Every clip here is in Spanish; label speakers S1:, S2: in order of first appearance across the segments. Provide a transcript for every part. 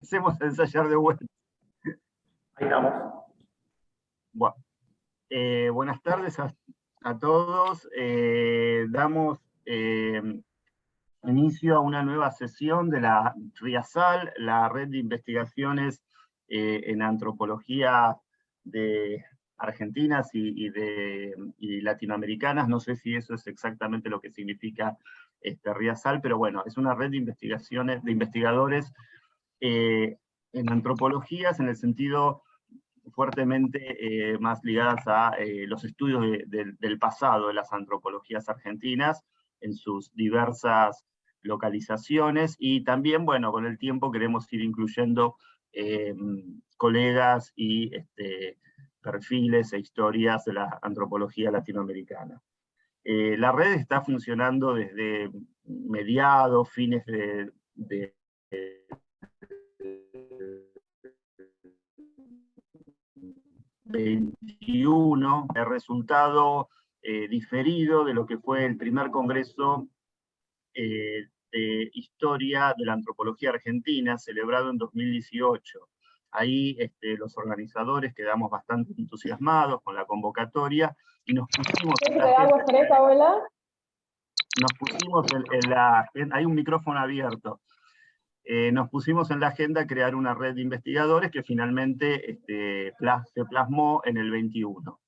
S1: empecemos a ensayar de vuelta.
S2: Ahí estamos.
S1: Bueno, buenas tardes a todos. Damos inicio a una nueva sesión de la RIASAL, la Red de Investigaciones en Antropología de Argentinas y Latinoamericanas. No sé si eso es exactamente lo que significa RIASAL, pero bueno, es una red de investigaciones, de investigadores en antropologías, en el sentido fuertemente más ligadas a los estudios del pasado de las antropologías argentinas en sus diversas localizaciones, y también, bueno, con el tiempo queremos ir incluyendo colegas y perfiles e historias de la antropología latinoamericana. La red está funcionando desde mediados, fines de 21, el resultado diferido de lo que fue el primer congreso de historia de la antropología argentina, celebrado en 2018. Ahí los organizadores quedamos bastante entusiasmados con la convocatoria y nos pusimos en la agenda. Nos pusimos en la agenda, hay un micrófono abierto. Nos pusimos en la agenda crear una red de investigadores que finalmente se plasmó en el 21.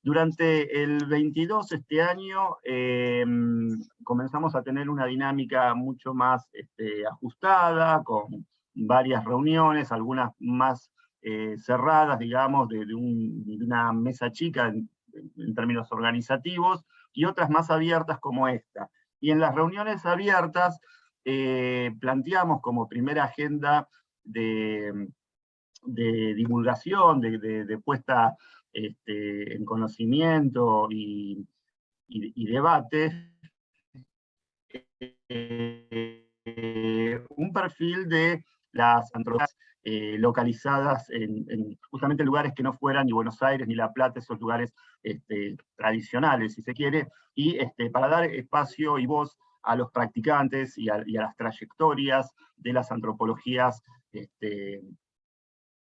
S1: Durante el 22, este año, comenzamos a tener una dinámica mucho más ajustada, con varias reuniones, algunas más cerradas, digamos, de una mesa chica en términos organizativos, y otras más abiertas como esta. Y en las reuniones abiertas planteamos como primera agenda de divulgación, de puesta en conocimiento y debate, un perfil de las antropologías localizadas en justamente lugares que no fueran ni Buenos Aires ni La Plata, esos lugares tradicionales, si se quiere, y para dar espacio y voz a los practicantes y a las trayectorias de las antropologías,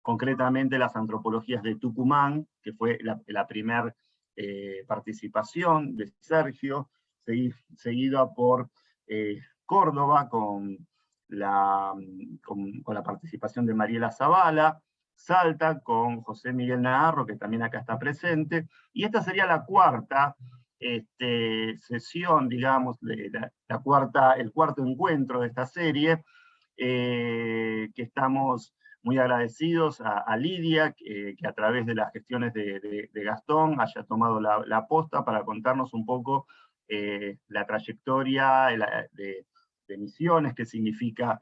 S1: concretamente las antropologías de Tucumán, que fue la primera participación de Sergio, seguida por Córdoba con la participación de Mariela Zavala, Salta con José Miguel Naharro, que también acá está presente, y esta sería la cuarta sesión, digamos, el cuarto encuentro de esta serie, que estamos muy agradecidos a Lidia, que a través de las gestiones de Gastón haya tomado la posta para contarnos un poco la trayectoria de Misiones, qué significa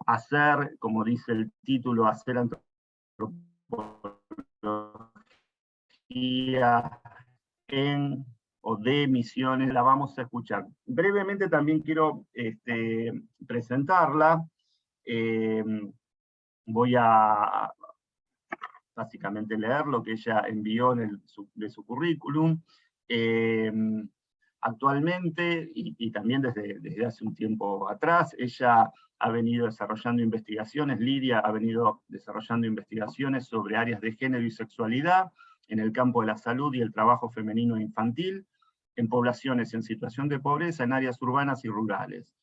S1: hacer, como dice el título, hacer antropología en o de Misiones. La vamos a escuchar. Brevemente también quiero presentarla. Voy a básicamente leer lo que ella envió de su currículum. Actualmente, y también desde hace un tiempo atrás, ella ha venido desarrollando investigaciones, Lidia ha venido desarrollando investigaciones sobre áreas de género y sexualidad en el campo de la salud y el trabajo femenino e infantil, en poblaciones en situación de pobreza, en áreas urbanas y rurales.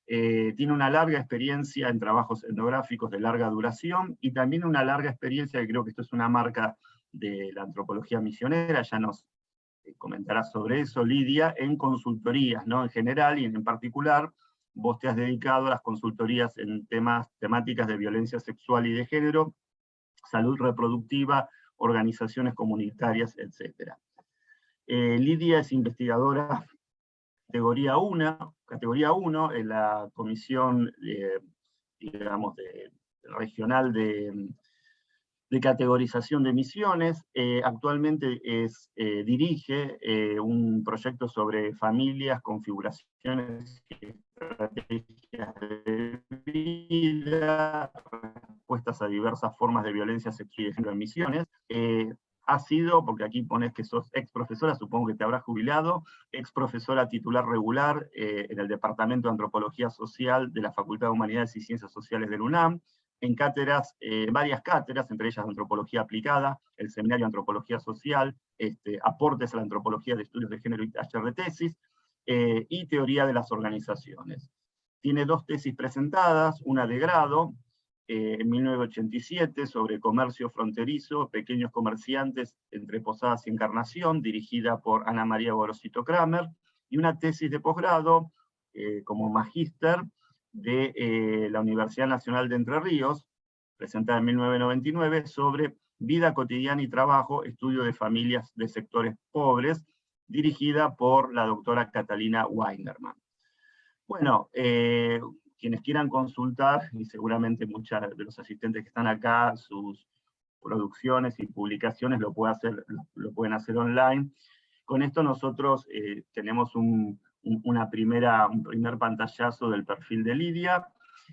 S1: Tiene una larga experiencia en trabajos etnográficos de larga duración, y también una larga experiencia, que creo que esto es una marca de la antropología misionera, ya nos comentará sobre eso Lidia, en consultorías, ¿no? En general y en particular, vos te has dedicado a las consultorías en temáticas de violencia sexual y de género, salud reproductiva, organizaciones comunitarias, etc. Lidia es investigadora categoría 1 en la comisión digamos, regional de categorización de misiones. Actualmente dirige un proyecto sobre familias, configuraciones y estrategias de vida, respuestas a diversas formas de violencia sexual y de género en misiones. ha sido, porque aquí pones que sos ex profesora, supongo que te habrás jubilado, ex profesora titular regular en el Departamento de Antropología Social de la Facultad de Humanidades y Ciencias Sociales del UNAM, en cátedras, varias cátedras, entre ellas de Antropología Aplicada, el Seminario de Antropología Social, aportes a la Antropología de Estudios de Género y taller de tesis, y Teoría de las Organizaciones. Tiene 2 tesis presentadas, una de grado, en 1987, sobre comercio fronterizo, pequeños comerciantes entre Posadas y Encarnación, dirigida por Ana María Gorosito Kramer, y una tesis de posgrado, como magíster, de la Universidad Nacional de Entre Ríos, presentada en 1999, sobre vida cotidiana y trabajo, estudio de familias de sectores pobres, dirigida por la doctora Catalina Weinerman. Bueno, quienes quieran consultar, y seguramente muchos de los asistentes que están acá, sus producciones y publicaciones lo pueden hacer online. Con esto nosotros tenemos un primer pantallazo del perfil de Lidia,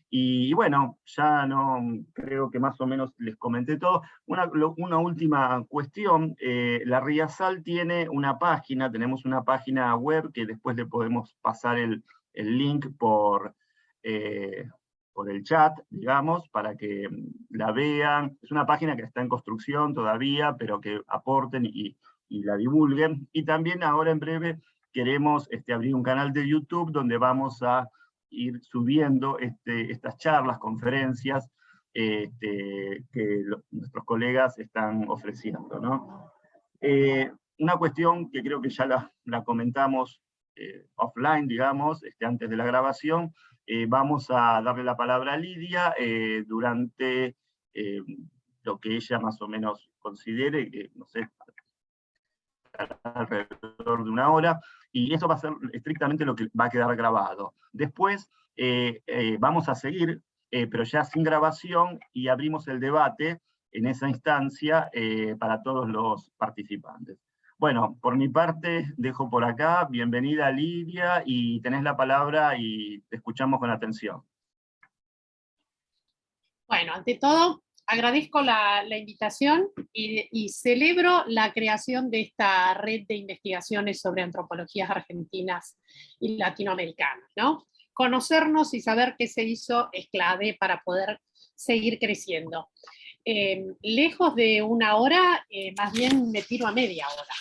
S1: y bueno, ya no creo que más o menos les comenté todo. Una última cuestión, la RIASAL tiene una página, tenemos una página web que después le podemos pasar el link por el chat, digamos, para que la vean. Es una página que está en construcción todavía, pero que aporten y la divulguen. Y también ahora en breve queremos abrir un canal de YouTube donde vamos a ir subiendo estas charlas, conferencias que nuestros colegas están ofreciendo, ¿no? Una cuestión que creo que ya la comentamos offline, digamos, antes de la grabación, vamos a darle la palabra a Lidia durante lo que ella más o menos considere, que no sé, alrededor de 1 hora, y eso va a ser estrictamente lo que va a quedar grabado. Después vamos a seguir, pero ya sin grabación, y abrimos el debate en esa instancia para todos los participantes. Bueno, por mi parte, dejo por acá. Bienvenida, Lidia, y tenés la palabra y te escuchamos con atención.
S3: Bueno, ante todo, agradezco la invitación y celebro la creación de esta red de investigaciones sobre antropologías argentinas y latinoamericanas, ¿no? Conocernos y saber qué se hizo es clave para poder seguir creciendo. Lejos de 1 hora, más bien me tiro a media hora.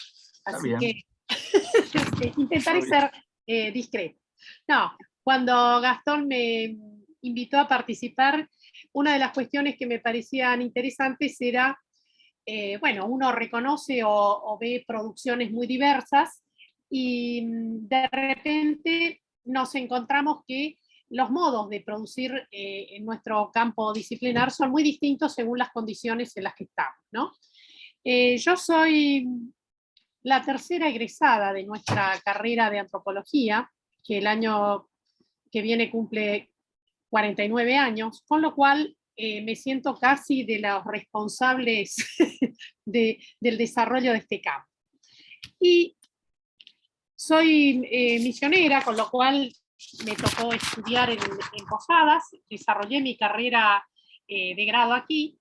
S3: Así que intentaré ser discreto. No, cuando Gastón me invitó a participar, una de las cuestiones que me parecían interesantes era, bueno, uno reconoce o ve producciones muy diversas y de repente nos encontramos que los modos de producir en nuestro campo disciplinar son muy distintos según las condiciones en las que estamos, ¿no? Yo soy la tercera egresada de nuestra carrera de antropología, que el año que viene cumple 49 años, con lo cual me siento casi de los responsables del desarrollo de este campo. Y soy misionera, con lo cual me tocó estudiar en Posadas, desarrollé mi carrera de grado aquí,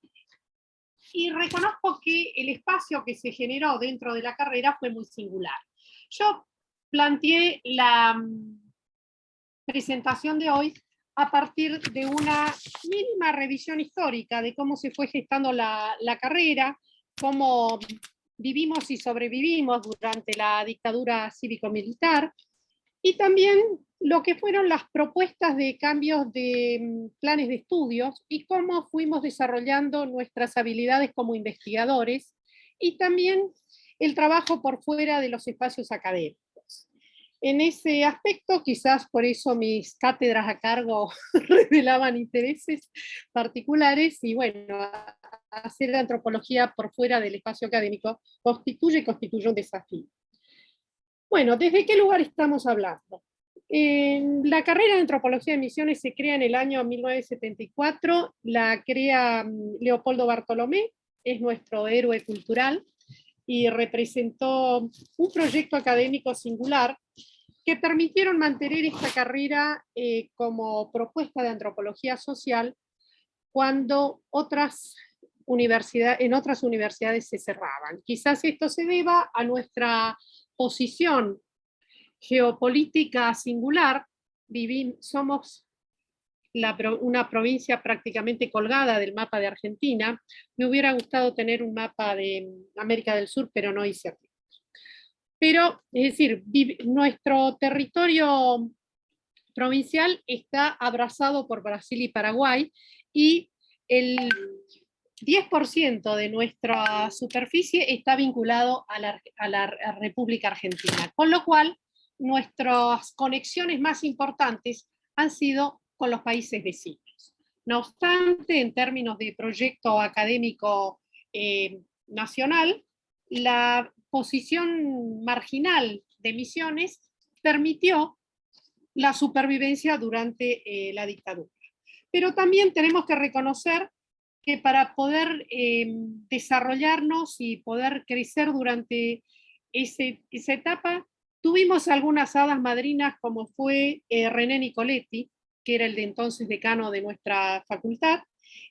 S3: y reconozco que el espacio que se generó dentro de la carrera fue muy singular. Yo planteé la presentación de hoy a partir de una mínima revisión histórica de cómo se fue gestando la carrera, cómo vivimos y sobrevivimos durante la dictadura cívico-militar, y también lo que fueron las propuestas de cambios de planes de estudios y cómo fuimos desarrollando nuestras habilidades como investigadores, y también el trabajo por fuera de los espacios académicos. En ese aspecto, quizás por eso mis cátedras a cargo revelaban intereses particulares, y bueno, hacer antropología por fuera del espacio académico constituye un desafío. Bueno, ¿desde qué lugar estamos hablando? La carrera de antropología de Misiones se crea en el año 1974, la crea Leopoldo Bartolomé, es nuestro héroe cultural, y representó un proyecto académico singular que permitieron mantener esta carrera como propuesta de antropología social cuando otras en otras universidades se cerraban. Quizás esto se deba a nuestra posición geopolítica singular. Somos una provincia prácticamente colgada del mapa de Argentina. Me hubiera gustado tener un mapa de América del Sur, pero no hice así. Pero, es decir, nuestro territorio provincial está abrazado por Brasil y Paraguay, y el 10% de nuestra superficie está vinculado a la República Argentina, con lo cual nuestras conexiones más importantes han sido con los países vecinos. No obstante, en términos de proyecto académico nacional, la posición marginal de Misiones permitió la supervivencia durante la dictadura. Pero también tenemos que reconocer que para poder desarrollarnos y poder crecer durante esa etapa, tuvimos algunas hadas madrinas, como fue René Nicoletti, que era el de entonces decano de nuestra facultad,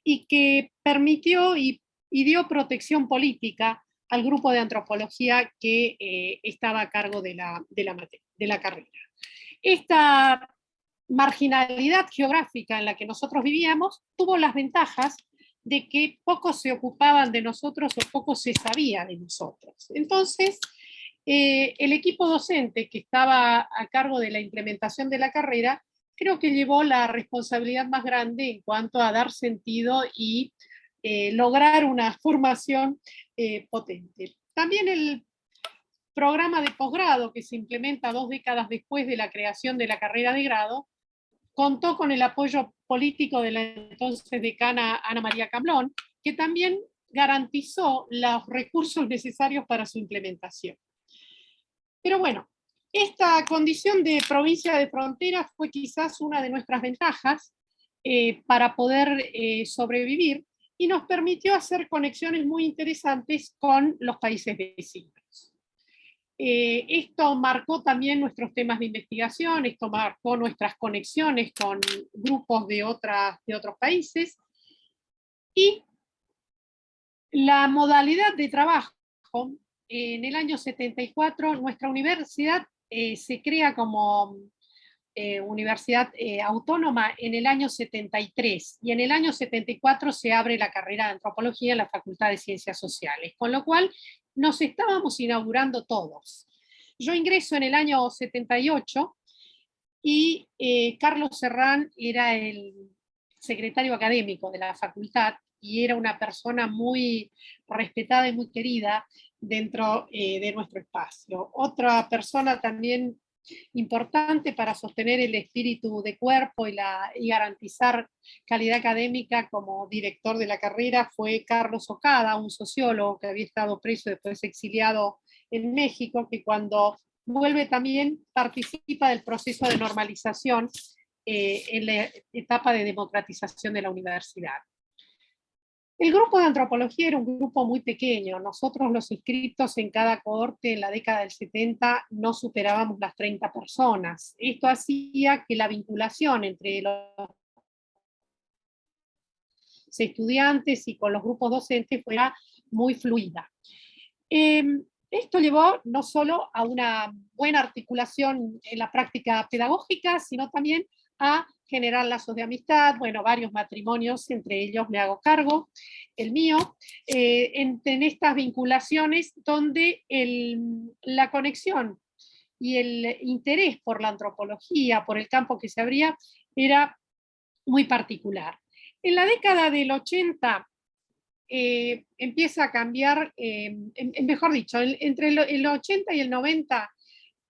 S3: y que permitió y dio protección política al grupo de antropología que estaba a cargo de la carrera. Esta marginalidad geográfica en la que nosotros vivíamos tuvo las ventajas de que pocos se ocupaban de nosotros o poco se sabía de nosotros. Entonces, el equipo docente que estaba a cargo de la implementación de la carrera, creo que llevó la responsabilidad más grande en cuanto a dar sentido y lograr una formación potente. También el programa de posgrado, que se implementa 2 décadas después de la creación de la carrera de grado, contó con el apoyo político de la entonces decana Ana María Camblón, que también garantizó los recursos necesarios para su implementación. Pero bueno, esta condición de provincia de frontera fue quizás una de nuestras ventajas para poder sobrevivir, y nos permitió hacer conexiones muy interesantes con los países vecinos. Esto marcó también nuestros temas de investigación, esto marcó nuestras conexiones con grupos de otros países, y la modalidad de trabajo. En el año 74 nuestra universidad se crea como universidad autónoma en el año 73, y en el año 74 se abre la carrera de antropología en la Facultad de Ciencias Sociales, con lo cual nos estábamos inaugurando todos. Yo ingreso en el año 78 y Carlos Serrán era el secretario académico de la facultad, y era una persona muy respetada y muy querida dentro de nuestro espacio. Otra persona también importante para sostener el espíritu de cuerpo y garantizar calidad académica como director de la carrera fue Carlos Ocada, un sociólogo que había estado preso y después exiliado en México, que cuando vuelve también participa del proceso de normalización en la etapa de democratización de la universidad. El grupo de antropología era un grupo muy pequeño. Nosotros, los inscriptos en cada cohorte en la década del 70, no superábamos las 30 personas. Esto hacía que la vinculación entre los estudiantes y con los grupos docentes fuera muy fluida. Esto llevó no solo a una buena articulación en la práctica pedagógica, sino también a generar lazos de amistad, bueno, varios matrimonios, entre ellos me hago cargo, el mío, en estas vinculaciones donde la conexión y el interés por la antropología, por el campo que se abría, era muy particular. En la década del 80 empieza a cambiar, mejor dicho, entre el 80 y el 90,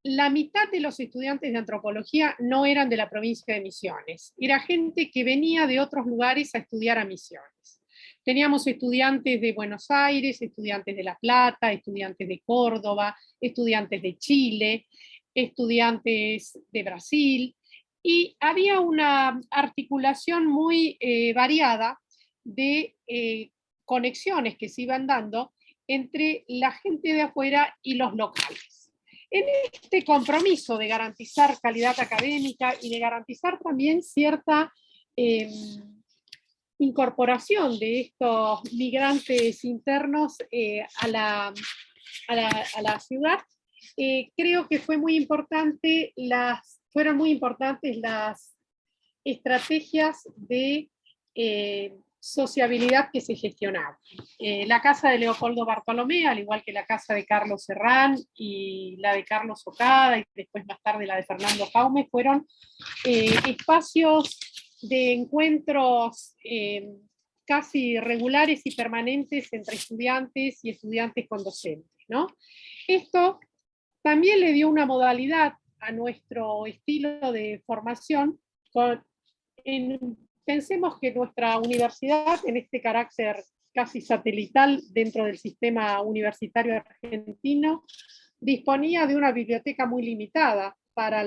S3: la mitad de los estudiantes de antropología no eran de la provincia de Misiones, era gente que venía de otros lugares a estudiar a Misiones. Teníamos estudiantes de Buenos Aires, estudiantes de La Plata, estudiantes de Córdoba, estudiantes de Chile, estudiantes de Brasil, y había una articulación muy variada de conexiones que se iban dando entre la gente de afuera y los locales. En este compromiso de garantizar calidad académica y de garantizar también cierta incorporación de estos migrantes internos a la ciudad, creo que fue muy importante fueron muy importantes las estrategias de sociabilidad que se gestionaban. La casa de Leopoldo Bartolomé, al igual que la casa de Carlos Serrán y la de Carlos Ocada, y después más tarde la de Fernando Jaume, fueron espacios de encuentros casi regulares y permanentes entre estudiantes y estudiantes con docentes, ¿no? Esto también le dio una modalidad a nuestro estilo de formación. Pensemos que nuestra universidad, en este carácter casi satelital dentro del sistema universitario argentino, disponía de una biblioteca muy limitada para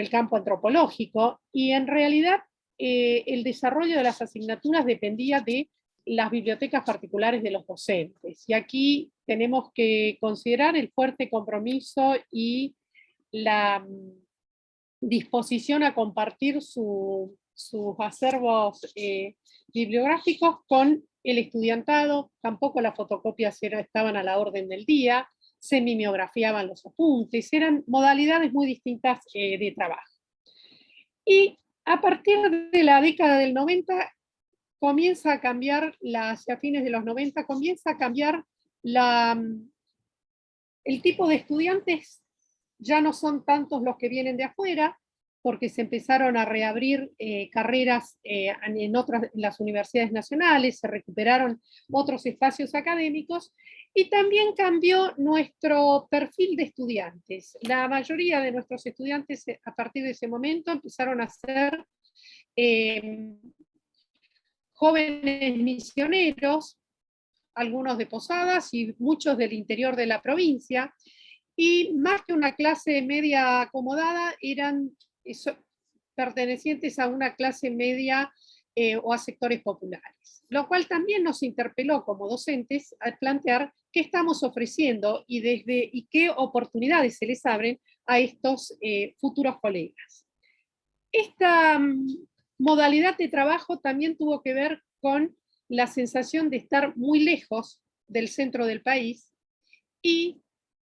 S3: el campo antropológico, y en realidad el desarrollo de las asignaturas dependía de las bibliotecas particulares de los docentes. Y aquí tenemos que considerar el fuerte compromiso y la disposición a compartir sus acervos bibliográficos con el estudiantado. Tampoco las fotocopias estaban a la orden del día, se mimeografiaban los apuntes, eran modalidades muy distintas de trabajo. Y a partir de la década del 90, comienza a cambiar, hacia fines de los 90, comienza a cambiar el tipo de estudiantes. Ya no son tantos los que vienen de afuera, porque se empezaron a reabrir carreras en las universidades nacionales, se recuperaron otros espacios académicos, y también cambió nuestro perfil de estudiantes. La mayoría de nuestros estudiantes a partir de ese momento empezaron a ser jóvenes misioneros, algunos de Posadas y muchos del interior de la provincia, y más que una clase media acomodada, eran pertenecientes a una clase media o a sectores populares. Lo cual también nos interpeló como docentes a plantear qué estamos ofreciendo y qué oportunidades se les abren a estos futuros colegas. Esta modalidad de trabajo también tuvo que ver con la sensación de estar muy lejos del centro del país, y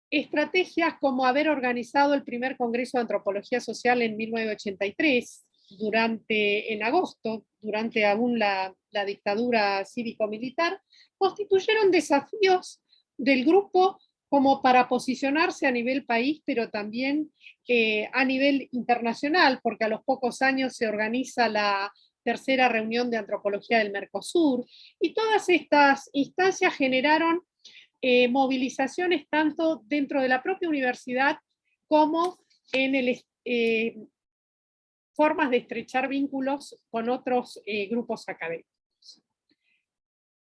S3: estrategias como haber organizado el primer Congreso de Antropología Social en 1983, en agosto, durante aún la dictadura cívico-militar, constituyeron desafíos del grupo como para posicionarse a nivel país, pero también a nivel internacional, porque a los pocos años se organiza la tercera reunión de antropología del Mercosur, y todas estas instancias generaron movilizaciones tanto dentro de la propia universidad como en formas de estrechar vínculos con otros grupos académicos.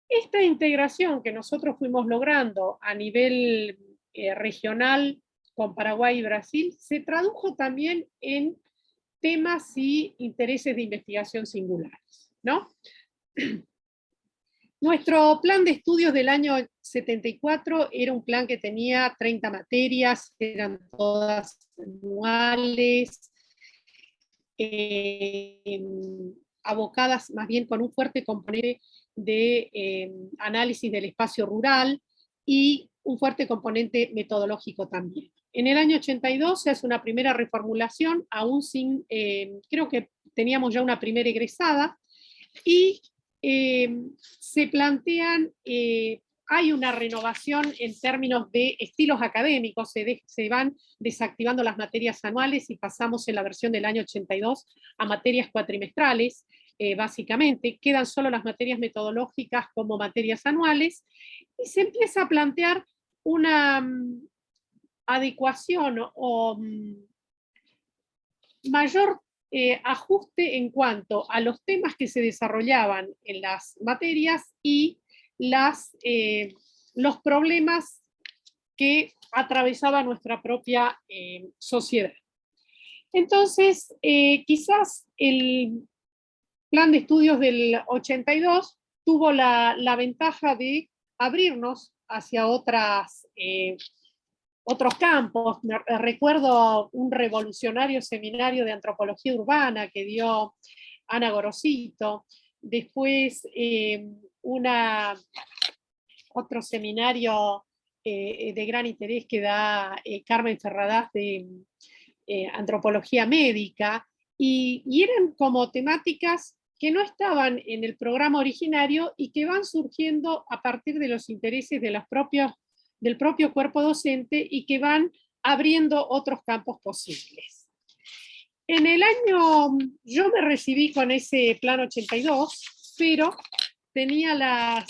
S3: Esta integración que nosotros fuimos logrando a nivel regional con Paraguay y Brasil se tradujo también en temas y intereses de investigación singulares, ¿no? Nuestro plan de estudios del año 74 era un plan que tenía 30 materias, eran todas anuales, abocadas más bien con un fuerte componente de análisis del espacio rural y un fuerte componente metodológico también. En el año 82 se hace una primera reformulación, aún sin, creo que teníamos ya una primera egresada, y se plantean, hay una renovación en términos de estilos académicos, se van desactivando las materias anuales y pasamos en la versión del año 82 a materias cuatrimestrales, básicamente, quedan solo las materias metodológicas como materias anuales, y se empieza a plantear una adecuación o mayor ajuste en cuanto a los temas que se desarrollaban en las materias y los problemas que atravesaba nuestra propia sociedad. Entonces, quizás el plan de estudios del 82 tuvo la ventaja de abrirnos hacia otros campos. Recuerdo un revolucionario seminario de antropología urbana que dio Ana Gorosito, después otro seminario de gran interés que da Carmen Ferradas de antropología médica, y eran como temáticas que no estaban en el programa originario y que van surgiendo a partir de los intereses de del propio cuerpo docente y que van abriendo otros campos posibles. En el año, yo me recibí con ese plan 82, pero tenía las...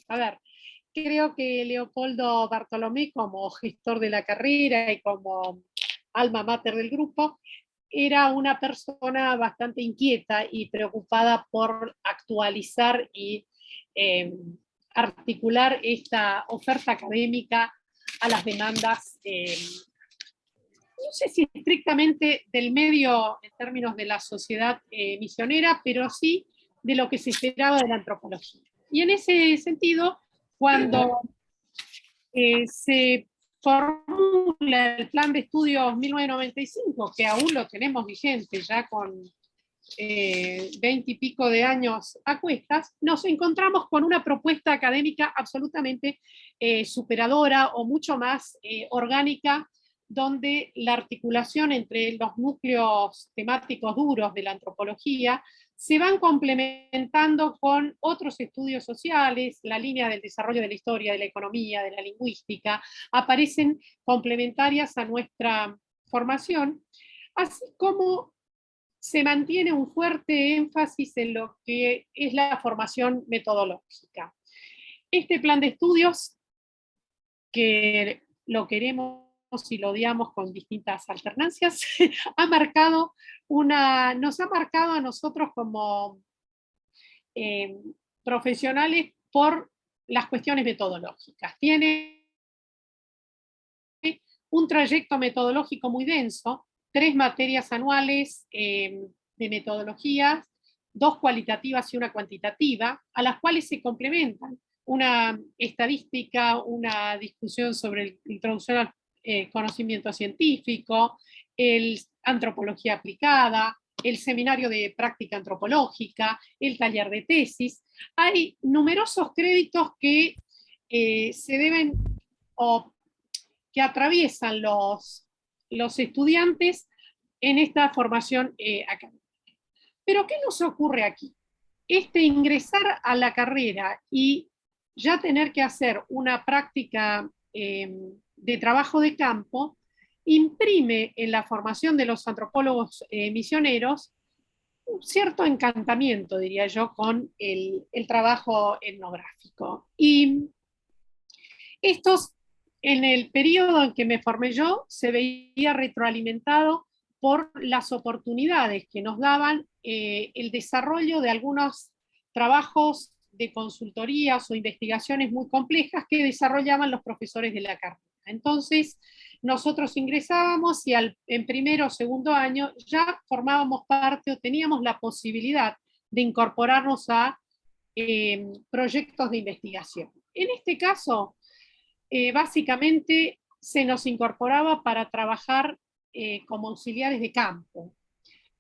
S3: A ver, creo que Leopoldo Bartolomé, como gestor de la carrera y como alma mater del grupo, era una persona bastante inquieta y preocupada por actualizar y articular esta oferta académica a las demandas, no sé si estrictamente del medio en términos de la sociedad misionera, pero sí de lo que se esperaba de la antropología. Y en ese sentido, cuando se formula el plan de estudios 1995, que aún lo tenemos vigente ya con 20 y pico de años a cuestas, nos encontramos con una propuesta académica absolutamente superadora o mucho más orgánica, donde la articulación entre los núcleos temáticos duros de la antropología se van complementando con otros estudios sociales, la línea del desarrollo de la historia, de la economía, de la lingüística, aparecen complementarias a nuestra formación, así como se mantiene un fuerte énfasis en lo que es la formación metodológica. Este plan de estudios, que lo queremos y lo odiamos con distintas alternancias, nos ha marcado a nosotros como profesionales por las cuestiones metodológicas. Tiene un trayecto metodológico muy denso, 3 materias anuales de metodología, 2 cualitativas y una cuantitativa, a las cuales se complementan una estadística, una discusión sobre introducción al conocimiento científico, el antropología aplicada, el seminario de práctica antropológica, el taller de tesis. Hay numerosos créditos que se deben o que atraviesan los estudiantes en esta formación académica. Pero ¿qué nos ocurre aquí? Ingresar a la carrera y ya tener que hacer una práctica de trabajo de campo imprime en la formación de los antropólogos misioneros un cierto encantamiento, diría yo, con el trabajo etnográfico. Y estos, en el periodo en que me formé yo, se veía retroalimentado por las oportunidades que nos daban el desarrollo de algunos trabajos de consultorías o investigaciones muy complejas que desarrollaban los profesores de la carrera. Entonces, nosotros ingresábamos y en primero o segundo año ya formábamos parte o teníamos la posibilidad de incorporarnos a proyectos de investigación. En este caso, básicamente se nos incorporaba para trabajar como auxiliares de campo,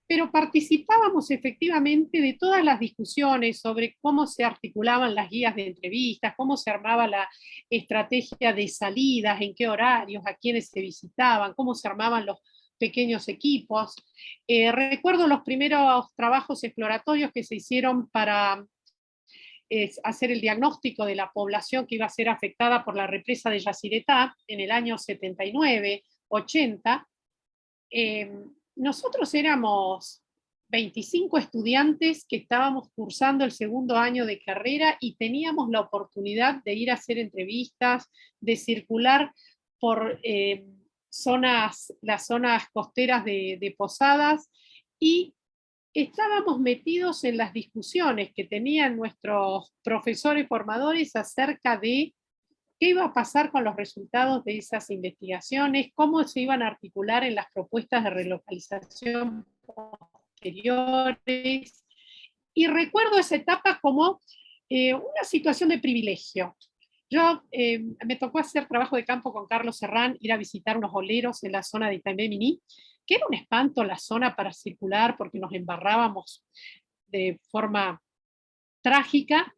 S3: pero participábamos efectivamente de todas las discusiones sobre cómo se articulaban las guías de entrevistas, cómo se armaba la estrategia de salidas, en qué horarios, a quiénes se visitaban, cómo se armaban los pequeños equipos. Recuerdo los primeros trabajos exploratorios que se hicieron para hacer el diagnóstico de la población que iba a ser afectada por la represa de Yacyretá en el año 79, 80. Nosotros éramos 25 estudiantes que estábamos cursando el segundo año de carrera y teníamos la oportunidad de ir a hacer entrevistas, de circular por las zonas costeras de Posadas, y estábamos metidos en las discusiones que tenían nuestros profesores formadores acerca de qué iba a pasar con los resultados de esas investigaciones, cómo se iban a articular en las propuestas de relocalización posteriores. Y recuerdo esa etapa como una situación de privilegio. Yo me tocó hacer trabajo de campo con Carlos Serrán, ir a visitar unos oleros en la zona de Itaimé Miní, que era un espanto la zona para circular porque nos embarrábamos de forma trágica,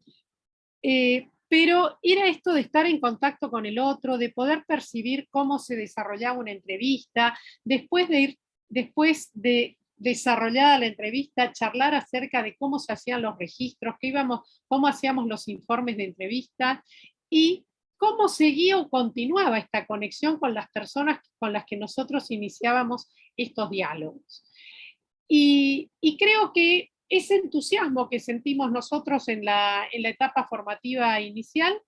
S3: pero era esto de estar en contacto con el otro, de poder percibir cómo se desarrollaba una entrevista, después de desarrollada la entrevista, charlar acerca de cómo se hacían los registros, cómo hacíamos los informes de entrevista y cómo seguía o continuaba esta conexión con las personas con las que nosotros iniciábamos estos diálogos. Y creo que ese entusiasmo que sentimos nosotros en la etapa formativa inicial,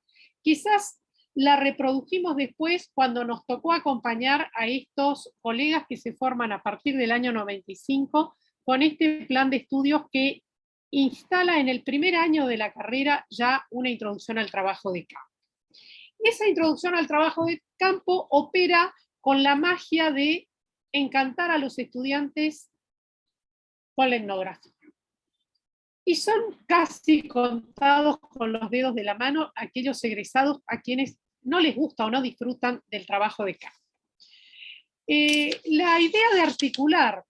S3: quizás la reprodujimos después cuando nos tocó acompañar a estos colegas que se forman a partir del año 95 con este plan de estudios que instala en el primer año de la carrera ya una introducción al trabajo de campo. Y esa introducción al trabajo de campo opera con la magia de encantar a los estudiantes con la etnografía. Y son casi contados con los dedos de la mano aquellos egresados a quienes no les gusta o no disfrutan del trabajo de campo. La idea de articular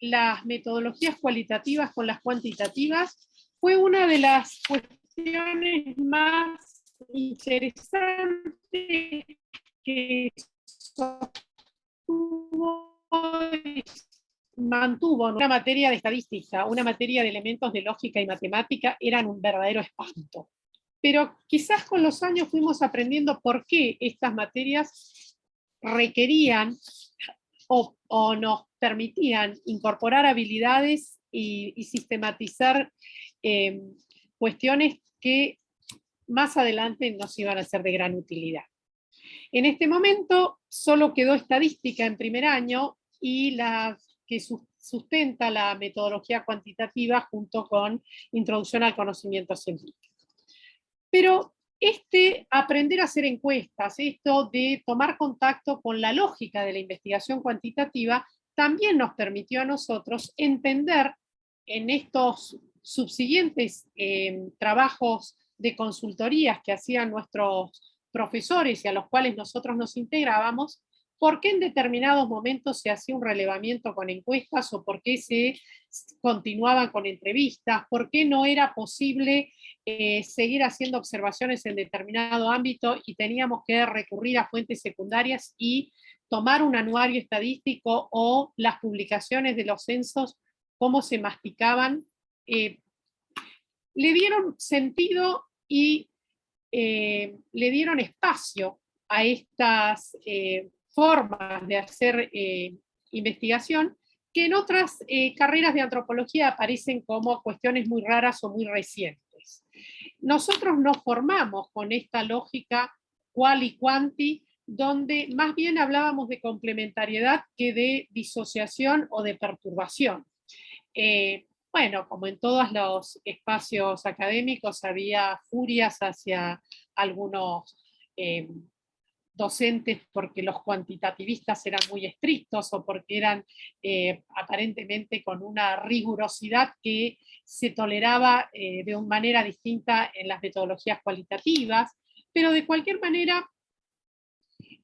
S3: las metodologías cualitativas con las cuantitativas fue una de las cuestiones más interesantes que mantuvo. Una materia de estadística, una materia de elementos de lógica y matemática eran un verdadero espanto. Pero quizás con los años fuimos aprendiendo por qué estas materias requerían o nos permitían incorporar habilidades y sistematizar cuestiones que más adelante nos iban a ser de gran utilidad. En este momento solo quedó estadística en primer año y la que sustenta la metodología cuantitativa junto con introducción al conocimiento científico. Pero aprender a hacer encuestas, esto de tomar contacto con la lógica de la investigación cuantitativa, también nos permitió a nosotros entender en estos subsiguientes trabajos de consultorías que hacían nuestros profesores y a los cuales nosotros nos integrábamos, por qué en determinados momentos se hacía un relevamiento con encuestas o por qué se continuaban con entrevistas, por qué no era posible seguir haciendo observaciones en determinado ámbito y teníamos que recurrir a fuentes secundarias y tomar un anuario estadístico o las publicaciones de los censos, cómo se masticaban. Le dieron sentido y le dieron espacio a estas formas de hacer investigación que en otras carreras de antropología aparecen como cuestiones muy raras o muy recientes. Nosotros nos formamos con esta lógica qual y quanti, donde más bien hablábamos de complementariedad que de disociación o de perturbación. Bueno, como en todos los espacios académicos había furias hacia algunos docentes porque los cuantitativistas eran muy estrictos o porque eran aparentemente con una rigurosidad que se toleraba de una manera distinta en las metodologías cualitativas, pero de cualquier manera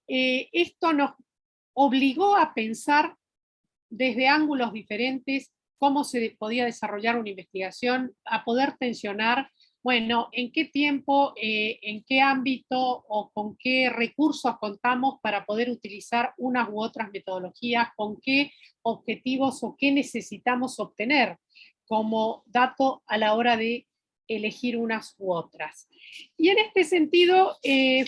S3: esto nos obligó a pensar desde ángulos diferentes cómo se podía desarrollar una investigación, a poder tensionar, bueno, en qué tiempo, en qué ámbito o con qué recursos contamos para poder utilizar unas u otras metodologías, con qué objetivos o qué necesitamos obtener como dato a la hora de elegir unas u otras. Y en este sentido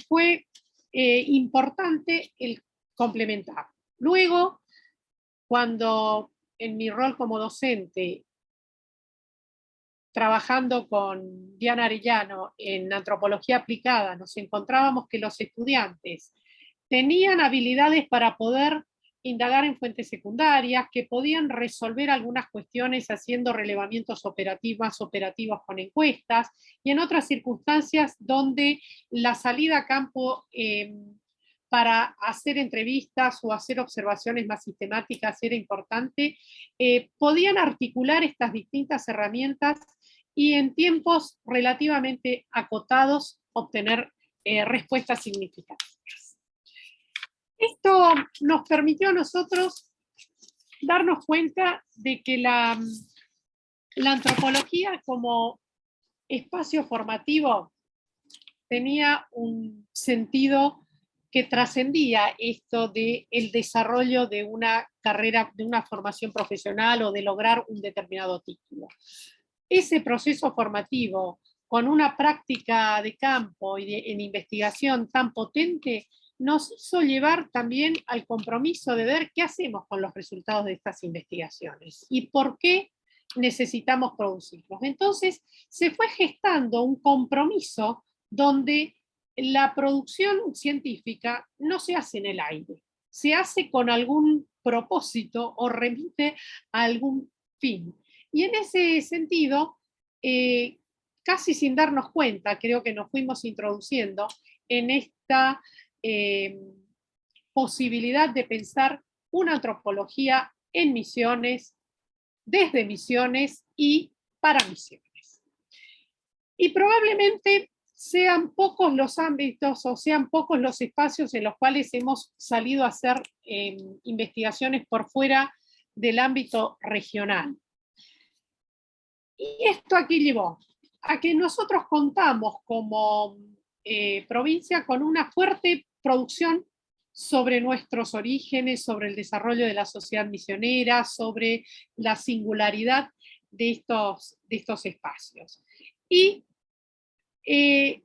S3: fue importante el complementar. Luego, cuando en mi rol como docente, trabajando con Diana Arellano en antropología aplicada, nos encontrábamos que los estudiantes tenían habilidades para poder indagar en fuentes secundarias, que podían resolver algunas cuestiones haciendo relevamientos operativos con encuestas, y en otras circunstancias donde la salida a campo para hacer entrevistas o hacer observaciones más sistemáticas era importante, podían articular estas distintas herramientas y en tiempos relativamente acotados obtener respuestas significativas. Esto nos permitió a nosotros darnos cuenta de que la antropología como espacio formativo tenía un sentido que trascendía esto del desarrollo de una carrera, de una formación profesional o de lograr un determinado título. Ese proceso formativo, con una práctica de campo y en investigación tan potente, nos hizo llevar también al compromiso de ver qué hacemos con los resultados de estas investigaciones y por qué necesitamos producirlos. Entonces, se fue gestando un compromiso donde la producción científica no se hace en el aire, se hace con algún propósito o remite a algún fin. Y en ese sentido, casi sin darnos cuenta, creo que nos fuimos introduciendo en esta posibilidad de pensar una antropología en misiones, desde misiones y para misiones. Y probablemente sean pocos los ámbitos o sean pocos los espacios en los cuales hemos salido a hacer investigaciones por fuera del ámbito regional. Y esto aquí llevó a que nosotros contamos como provincia con una fuerte producción sobre nuestros orígenes, sobre el desarrollo de la sociedad misionera, sobre la singularidad de estos espacios. Y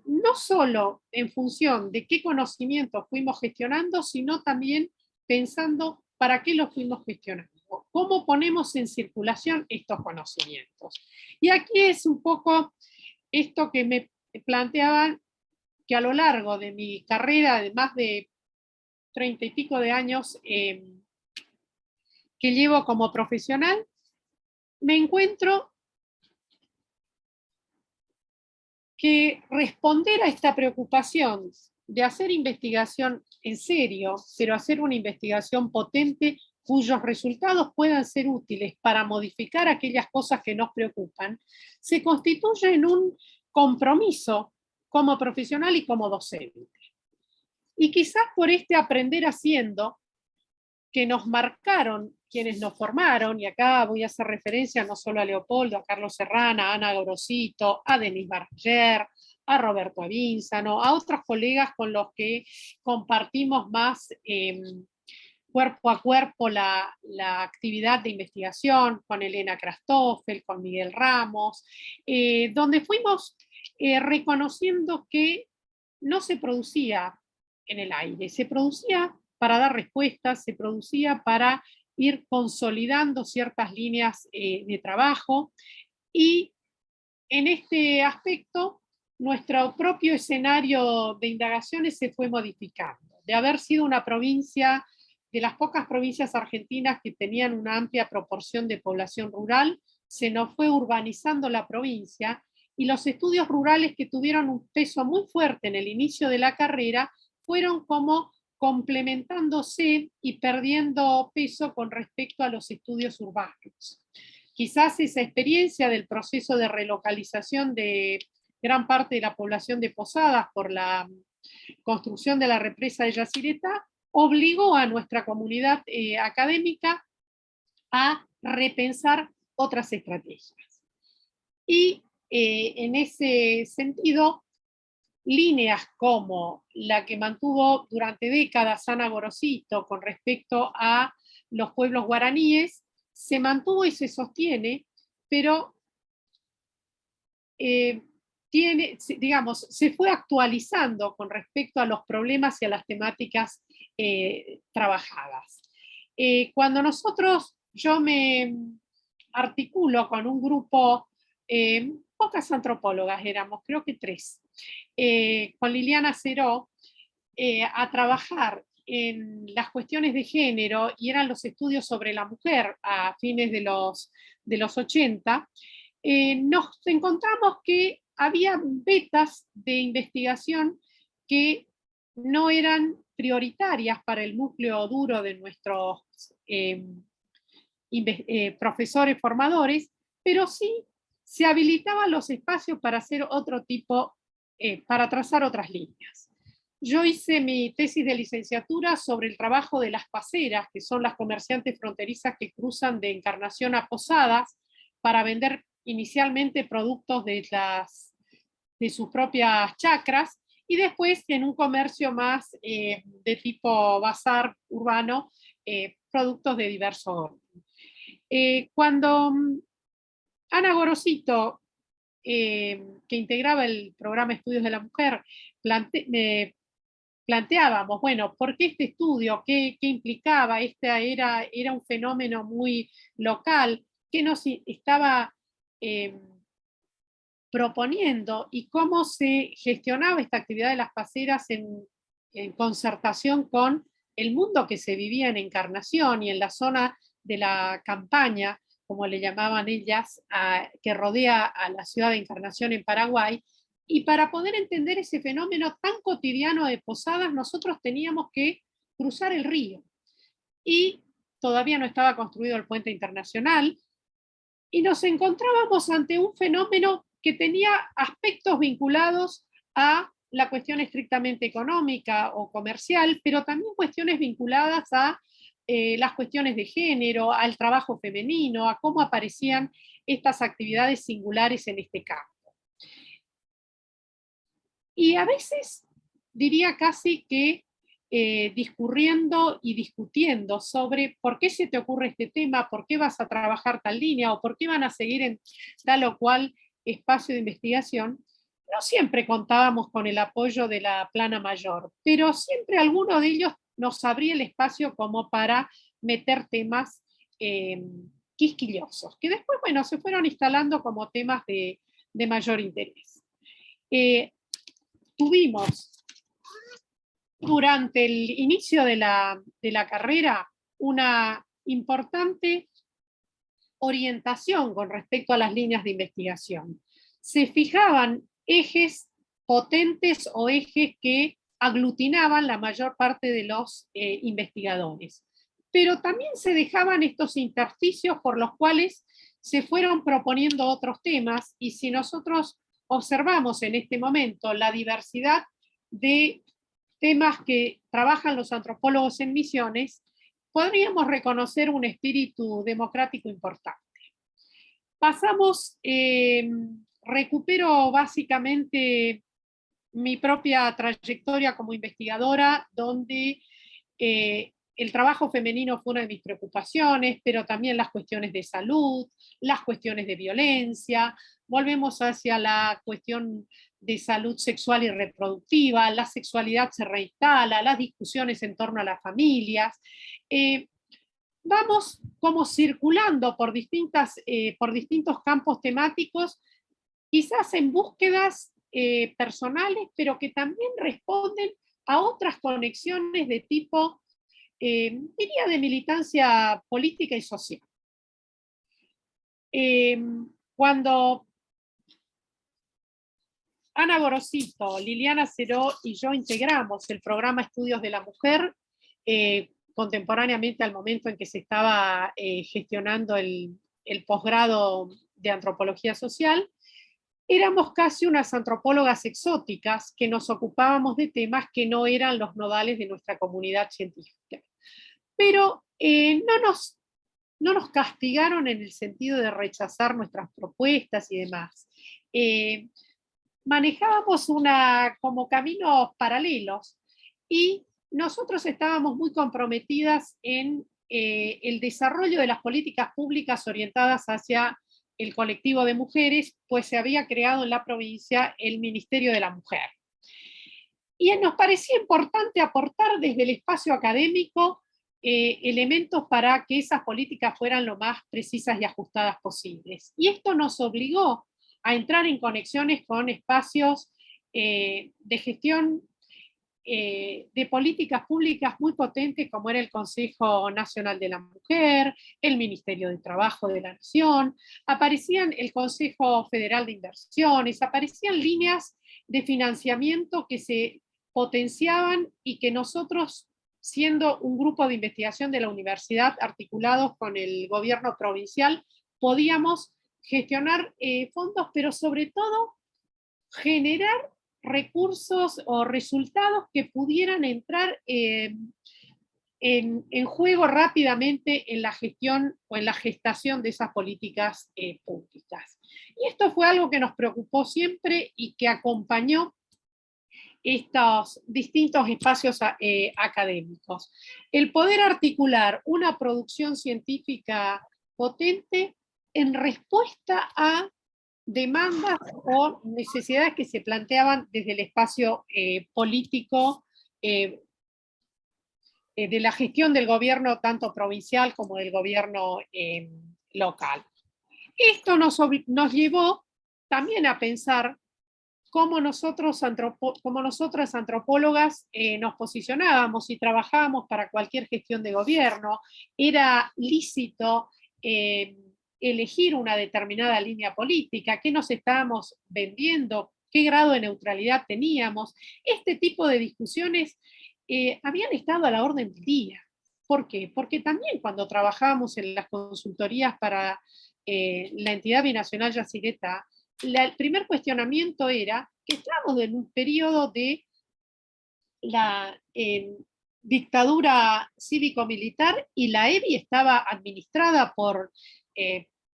S3: no solo en función de qué conocimientos fuimos gestionando, sino también pensando para qué los fuimos gestionando, cómo ponemos en circulación estos conocimientos. Y aquí es un poco esto que me planteaban, que a lo largo de mi carrera de más de 30 y pico de años que llevo como profesional, me encuentro que responder a esta preocupación de hacer investigación en serio, pero hacer una investigación potente cuyos resultados puedan ser útiles para modificar aquellas cosas que nos preocupan, se constituye en un compromiso como profesional y como docente. Y quizás por este aprender haciendo que nos marcaron quienes nos formaron, y acá voy a hacer referencia no solo a Leopoldo, a Carlos Serrana, a Ana Gorosito, a Denis Barger, a Roberto Avínzano, a otros colegas con los que compartimos más cuerpo a cuerpo la actividad de investigación, con Elena Krastoffel, con Miguel Ramos, donde fuimos reconociendo que no se producía en el aire, se producía para dar respuestas, se producía para ir consolidando ciertas líneas de trabajo, y en este aspecto nuestro propio escenario de indagaciones se fue modificando. De haber sido una provincia, de las pocas provincias argentinas que tenían una amplia proporción de población rural, se nos fue urbanizando la provincia, y los estudios rurales, que tuvieron un peso muy fuerte en el inicio de la carrera, fueron como complementándose y perdiendo peso con respecto a los estudios urbanos. Quizás esa experiencia del proceso de relocalización de gran parte de la población de Posadas por la construcción de la represa de Yacyretá obligó a nuestra comunidad académica a repensar otras estrategias. Y en ese sentido, líneas como la que mantuvo durante décadas Ana Gorosito con respecto a los pueblos guaraníes, se mantuvo y se sostiene, pero se fue actualizando con respecto a los problemas y a las temáticas trabajadas. Cuando yo me articulo con un grupo, pocas antropólogas éramos, creo que 3, con Liliana Ceró, a trabajar en las cuestiones de género, y eran los estudios sobre la mujer a fines de los 80, nos encontramos que había vetas de investigación que no eran prioritarias para el núcleo duro de nuestros profesores formadores, pero sí se habilitaban los espacios para hacer otro tipo, para trazar otras líneas. Yo hice mi tesis de licenciatura sobre el trabajo de las paseras, que son las comerciantes fronterizas que cruzan de Encarnación a Posadas para vender inicialmente productos de sus propias chacras, y después en un comercio más de tipo bazar urbano, productos de diverso orden. Cuando Ana Gorosito, que integraba el programa Estudios de la Mujer, planteábamos, bueno, ¿por qué este estudio? ¿Qué implicaba? Era un fenómeno muy local, ¿qué nos estaba proponiendo y cómo se gestionaba esta actividad de las paseras en concertación con el mundo que se vivía en Encarnación y en la zona de la campaña, como le llamaban ellas, que rodea a la ciudad de Encarnación en Paraguay. Y para poder entender ese fenómeno tan cotidiano de posadas, nosotros teníamos que cruzar el río. Y todavía no estaba construido el puente internacional, y nos encontrábamos ante un fenómeno que tenía aspectos vinculados a la cuestión estrictamente económica o comercial, pero también cuestiones vinculadas a las cuestiones de género, al trabajo femenino, a cómo aparecían estas actividades singulares en este campo. Y a veces diría casi que discurriendo y discutiendo sobre por qué se te ocurre este tema, por qué vas a trabajar tal línea o por qué van a seguir en tal o cual espacio de investigación, no siempre contábamos con el apoyo de la plana mayor, pero siempre alguno de ellos nos abría el espacio como para meter temas quisquillosos, que después, bueno, se fueron instalando como temas de mayor interés. Tuvimos durante el inicio de la carrera una importante orientación con respecto a las líneas de investigación. Se fijaban ejes potentes o ejes que aglutinaban la mayor parte de los investigadores, pero también se dejaban estos intersticios por los cuales se fueron proponiendo otros temas, y si nosotros observamos en este momento la diversidad de temas que trabajan los antropólogos en Misiones, podríamos reconocer un espíritu democrático importante. Pasamos, recupero básicamente mi propia trayectoria como investigadora, donde el trabajo femenino fue una de mis preocupaciones, pero también las cuestiones de salud, las cuestiones de violencia. Volvemos hacia la cuestión de salud sexual y reproductiva, la sexualidad se reinstala, las discusiones en torno a las familias. Vamos como circulando por distintos campos temáticos, quizás en búsquedas personales, pero que también responden a otras conexiones de tipo, diría, de militancia política y social. Cuando Ana Gorosito, Liliana Ceró y yo integramos el programa Estudios de la Mujer, contemporáneamente al momento en que se estaba gestionando el posgrado de Antropología Social, éramos casi unas antropólogas exóticas que nos ocupábamos de temas que no eran los nodales de nuestra comunidad científica. Pero no nos castigaron en el sentido de rechazar nuestras propuestas y demás. Manejábamos como caminos paralelos, y nosotros estábamos muy comprometidas en el desarrollo de las políticas públicas orientadas hacia el colectivo de mujeres, pues se había creado en la provincia el Ministerio de la Mujer. Y nos parecía importante aportar desde el espacio académico elementos para que esas políticas fueran lo más precisas y ajustadas posibles. Y esto nos obligó a entrar en conexiones con espacios de gestión de políticas públicas muy potentes, como era el Consejo Nacional de la Mujer, el Ministerio de Trabajo de la Nación, aparecían el Consejo Federal de Inversiones, aparecían líneas de financiamiento que se potenciaban y que nosotros, siendo un grupo de investigación de la universidad articulados con el gobierno provincial, podíamos gestionar fondos, pero sobre todo generar recursos o resultados que pudieran entrar en en juego rápidamente en la gestión o en la gestación de esas políticas públicas. Y esto fue algo que nos preocupó siempre y que acompañó estos distintos espacios académicos. El poder articular una producción científica potente en respuesta a demandas o necesidades que se planteaban desde el espacio político de la gestión del gobierno tanto provincial como del gobierno local. Esto nos llevó también a pensar cómo nosotras antropólogas nos posicionábamos y trabajábamos para cualquier gestión de gobierno. Era lícito elegir una determinada línea política, qué nos estábamos vendiendo, qué grado de neutralidad teníamos. Este tipo de discusiones habían estado a la orden del día. ¿Por qué? Porque también cuando trabajábamos en las consultorías para la entidad binacional Yacyretá, el primer cuestionamiento era que estábamos en un periodo de la dictadura cívico-militar y la EBI estaba administrada por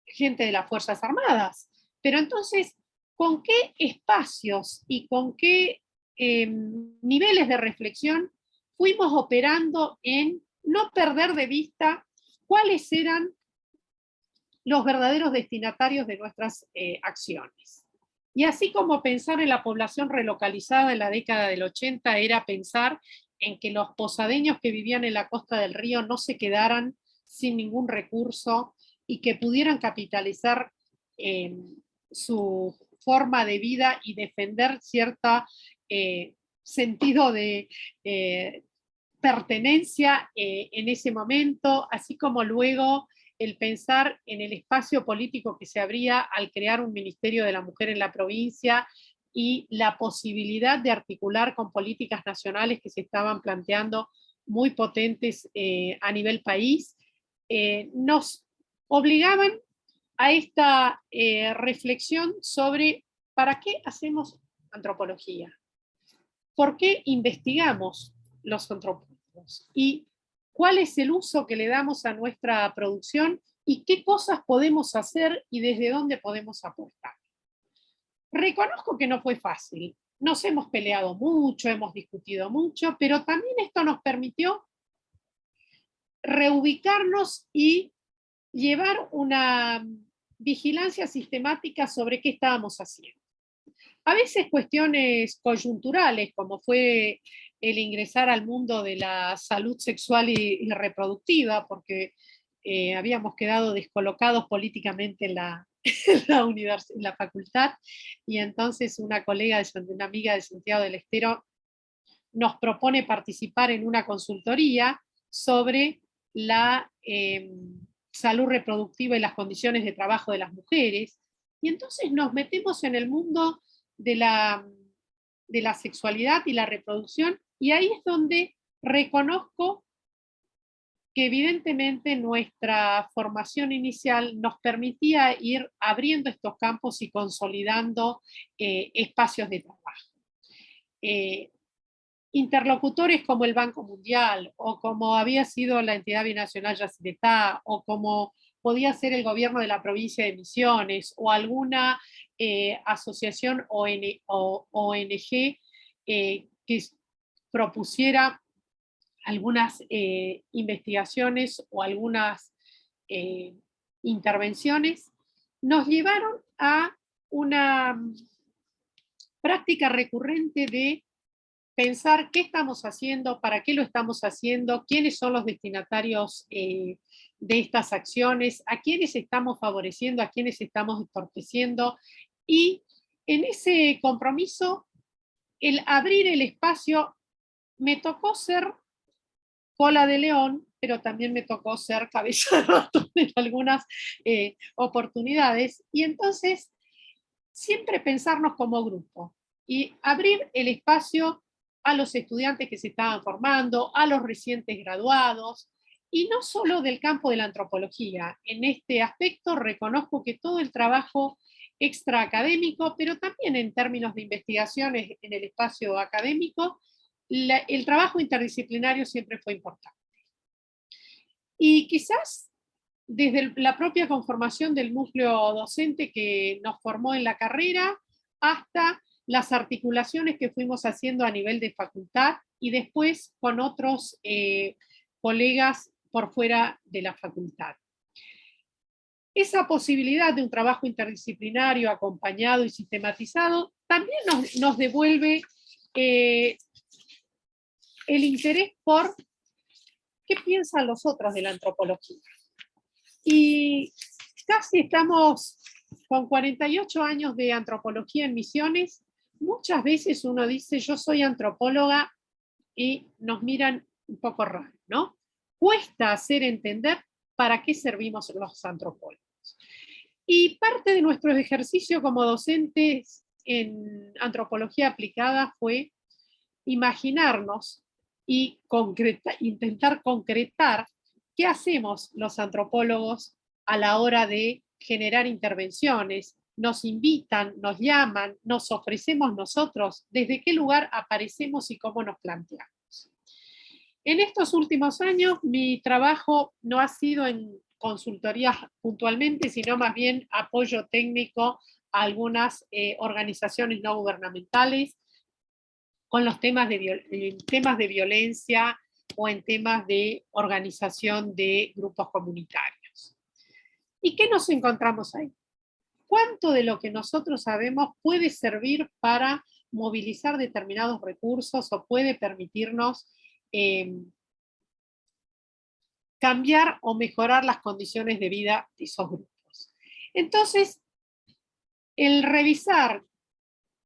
S3: gente de las Fuerzas Armadas. Pero entonces, ¿con qué espacios y con qué niveles de reflexión fuimos operando en no perder de vista cuáles eran los verdaderos destinatarios de nuestras acciones? Y así como pensar en la población relocalizada en la década del 80 era pensar en que los posadeños que vivían en la costa del río no se quedaran sin ningún recurso y que pudieran capitalizar su forma de vida y defender cierto sentido de pertenencia en ese momento, así como luego el pensar en el espacio político que se abría al crear un Ministerio de la Mujer en la provincia y la posibilidad de articular con políticas nacionales que se estaban planteando muy potentes a nivel país, nos obligaban a esta reflexión sobre ¿para qué hacemos antropología? ¿Por qué investigamos los antropólogos? ¿Y cuál es el uso que le damos a nuestra producción? ¿Y qué cosas podemos hacer y desde dónde podemos aportar? Reconozco que no fue fácil. Nos hemos peleado mucho, hemos discutido mucho, pero también esto nos permitió reubicarnos y llevar una vigilancia sistemática sobre qué estábamos haciendo. A veces cuestiones coyunturales, como fue el ingresar al mundo de la salud sexual y reproductiva, porque habíamos quedado descolocados políticamente en la facultad, y entonces una amiga de Santiago del Estero, nos propone participar en una consultoría sobre la salud reproductiva y las condiciones de trabajo de las mujeres, y entonces nos metemos en el mundo de la sexualidad y la reproducción, y ahí es donde reconozco que evidentemente nuestra formación inicial nos permitía ir abriendo estos campos y consolidando espacios de trabajo. Interlocutores como el Banco Mundial, o como había sido la entidad binacional Yacyretá, o como podía ser el gobierno de la provincia de Misiones, o alguna asociación ONG que propusiera algunas investigaciones o algunas intervenciones, nos llevaron a una práctica recurrente de pensar qué estamos haciendo, para qué lo estamos haciendo, quiénes son los destinatarios de estas acciones, a quiénes estamos favoreciendo, a quiénes estamos entorpeciendo, y en ese compromiso, el abrir el espacio, me tocó ser cola de león, pero también me tocó ser cabeza de ratón en algunas oportunidades, y entonces siempre pensarnos como grupo y abrir el espacio a los estudiantes que se estaban formando, a los recientes graduados, y no solo del campo de la antropología. En este aspecto reconozco que todo el trabajo extraacadémico, pero también en términos de investigaciones en el espacio académico, el trabajo interdisciplinario siempre fue importante. Y quizás desde la propia conformación del núcleo docente que nos formó en la carrera, hasta las articulaciones que fuimos haciendo a nivel de facultad, y después con otros colegas por fuera de la facultad. Esa posibilidad de un trabajo interdisciplinario acompañado y sistematizado también nos devuelve el interés por qué piensan los otros de la antropología. Y casi estamos con 48 años de antropología en Misiones. Muchas veces uno dice, yo soy antropóloga, y nos miran un poco raro, ¿no? Cuesta hacer entender para qué servimos los antropólogos. Y parte de nuestro ejercicio como docentes en antropología aplicada fue imaginarnos y intentar concretar qué hacemos los antropólogos a la hora de generar intervenciones. Nos invitan, nos llaman, nos ofrecemos nosotros, desde qué lugar aparecemos y cómo nos planteamos. En estos últimos años mi trabajo no ha sido en consultorías puntualmente, sino más bien apoyo técnico a algunas organizaciones no gubernamentales con los temas de violencia o en temas de organización de grupos comunitarios. ¿Y qué nos encontramos ahí? ¿Cuánto de lo que nosotros sabemos puede servir para movilizar determinados recursos o puede permitirnos cambiar o mejorar las condiciones de vida de esos grupos? Entonces, el revisar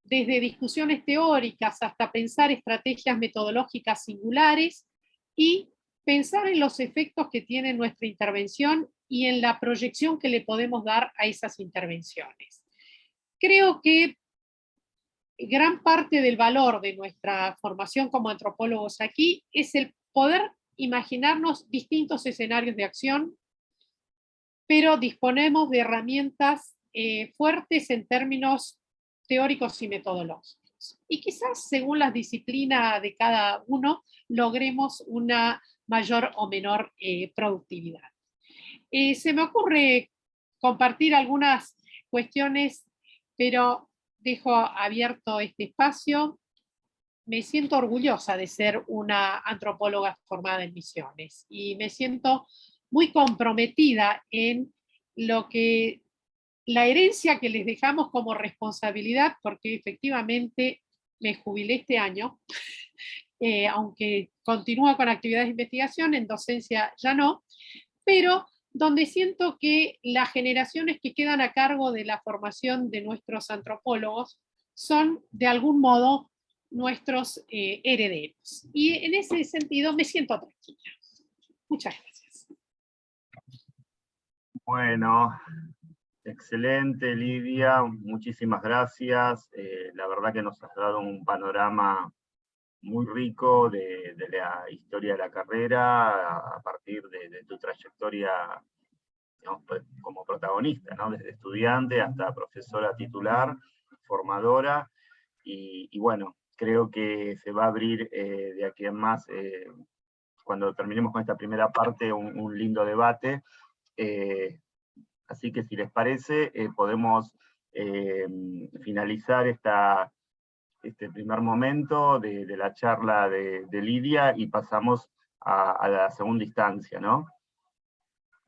S3: desde discusiones teóricas hasta pensar estrategias metodológicas singulares y pensar en los efectos que tiene nuestra intervención y en la proyección que le podemos dar a esas intervenciones. Creo que gran parte del valor de nuestra formación como antropólogos aquí es el poder imaginarnos distintos escenarios de acción, pero disponemos de herramientas fuertes en términos teóricos y metodológicos. Y quizás según la disciplina de cada uno logremos una mayor o menor productividad. Se me ocurre compartir algunas cuestiones, pero dejo abierto este espacio. Me siento orgullosa de ser una antropóloga formada en Misiones y me siento muy comprometida en lo que la herencia que les dejamos como responsabilidad, porque efectivamente me jubilé este año, aunque continúo con actividades de investigación, en docencia ya no, pero donde siento que las generaciones que quedan a cargo de la formación de nuestros antropólogos son de algún modo nuestros herederos. Y en ese sentido me siento tranquila. Muchas gracias.
S1: Bueno, excelente, Lidia, muchísimas gracias. La verdad que nos has dado un panorama muy rico de la historia de la carrera a partir de tu trayectoria, digamos, como protagonista, ¿no? Desde estudiante hasta profesora titular, formadora, y bueno, creo que se va a abrir de aquí en más, cuando terminemos con esta primera parte, un lindo debate. Así que si les parece, podemos finalizar este primer momento de la charla de Lidia y pasamos a la segunda instancia, ¿no?